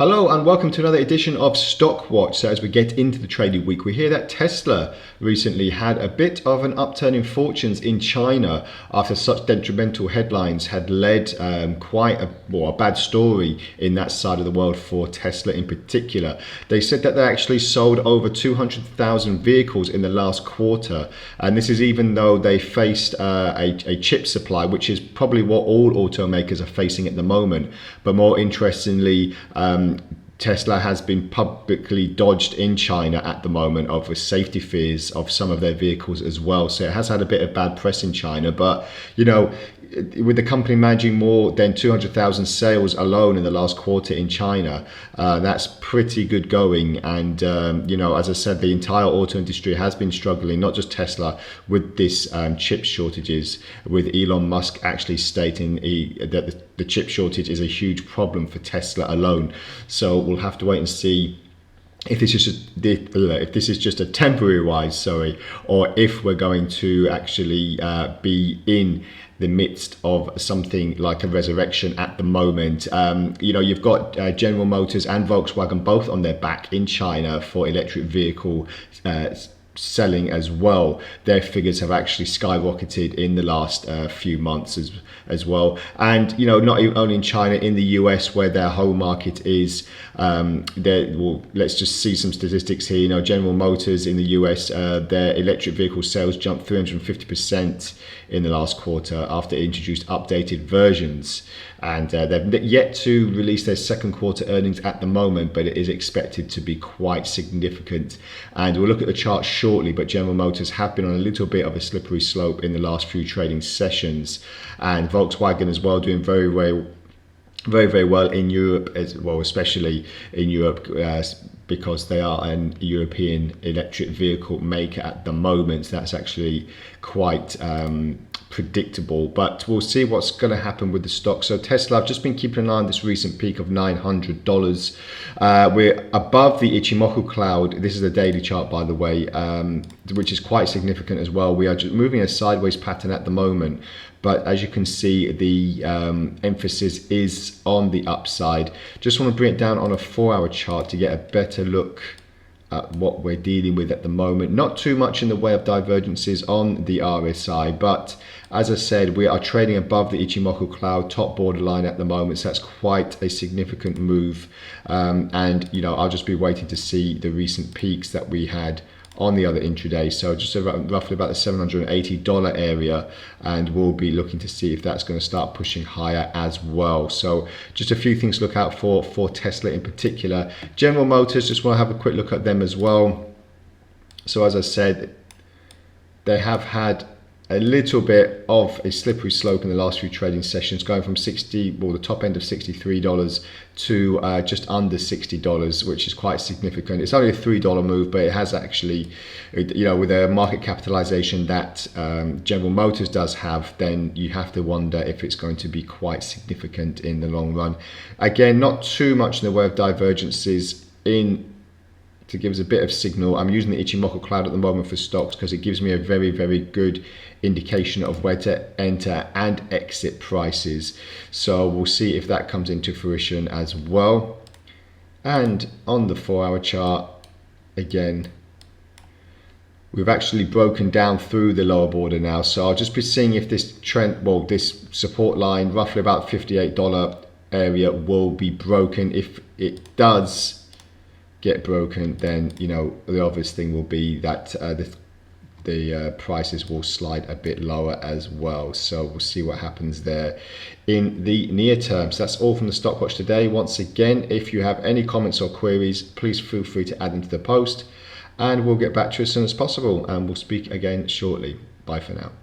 Hello and welcome to another edition of Stock Watch. So as we get into the trading week, we hear that Tesla recently had a bit of an upturn in fortunes in China after such detrimental headlines had led quite a bad story in that side of the world for Tesla in particular. They said that they actually sold over 200,000 vehicles in the last quarter, and this is even though they faced a chip supply, which is probably what all automakers are facing at the moment. But more interestingly, Tesla has been publicly dodged in China at the moment over safety fears of some of their vehicles as well. So it has had a bit of bad press in China, but you know, with the company managing more than 200,000 sales alone in the last quarter in China, that's pretty good going. And you know, as I said, the entire auto industry has been struggling, not just Tesla, with this chip shortages, with Elon Musk actually stating that the chip shortage is a huge problem for Tesla alone. So we'll have to wait and see if this is just a temporary rise, or if we're going to actually be in the midst of something like a resurrection at the moment. You know, you've got General Motors and Volkswagen both on their back in China for electric vehicle selling as well. Their figures have actually skyrocketed in the last few months as well. And you know, not only in China, in the US, where their home market is, let's just see some statistics here. You know, General Motors in the US, their electric vehicle sales jumped 350% in the last quarter after it introduced updated versions. And they've yet to release their second quarter earnings at the moment, but it is expected to be quite significant. And we'll look at the chart shortly, but General Motors have been on a little bit of a slippery slope in the last few trading sessions. And Volkswagen as well, doing very well in Europe as well, especially in Europe, because they are an European electric vehicle maker at the moment. So that's actually quite predictable, but we'll see what's going to happen with the stock. So Tesla, I've just been keeping an eye on this recent peak of $900. We're above the Ichimoku cloud. This is a daily chart, by the way, which is quite significant as well. We are just moving a sideways pattern at the moment, but as you can see, the emphasis is on the upside. Just want to bring it down on a 4-hour chart to get a better look at what we're dealing with at the moment. Not too much in the way of divergences on the RSI, but as I said, we are trading above the Ichimoku cloud top borderline at the moment, so that's quite a significant move. And you know, I'll just be waiting to see the recent peaks that we had on the other intraday, so just roughly about the $780 area, and we'll be looking to see if that's going to start pushing higher as well. So just a few things to look out for Tesla in particular. General Motors, just want to have a quick look at them as well. So as I said, they have had a little bit of a slippery slope in the last few trading sessions, going from the top end of $63 to just under $60, which is quite significant. It's only a $3 move, but it has actually, you know, with a market capitalization that General Motors does have, then you have to wonder if it's going to be quite significant in the long run. Again, not too much in the way of divergences to give us a bit of signal. I'm using the Ichimoku cloud at the moment for stocks because it gives me a very good indication of where to enter and exit prices. So we'll see if that comes into fruition as well. And on the 4-hour chart, again, we've actually broken down through the lower border now. So I'll just be seeing if this trend, this support line, roughly about $58 area, will be broken. If it does get broken, then you know, the obvious thing will be that the prices will slide a bit lower as well. So we'll see what happens there in the near term. So that's all from the Stock Watch today. Once again, if you have any comments or queries, please feel free to add them to the post, and we'll get back to you as soon as possible, and we'll speak again shortly. Bye for now.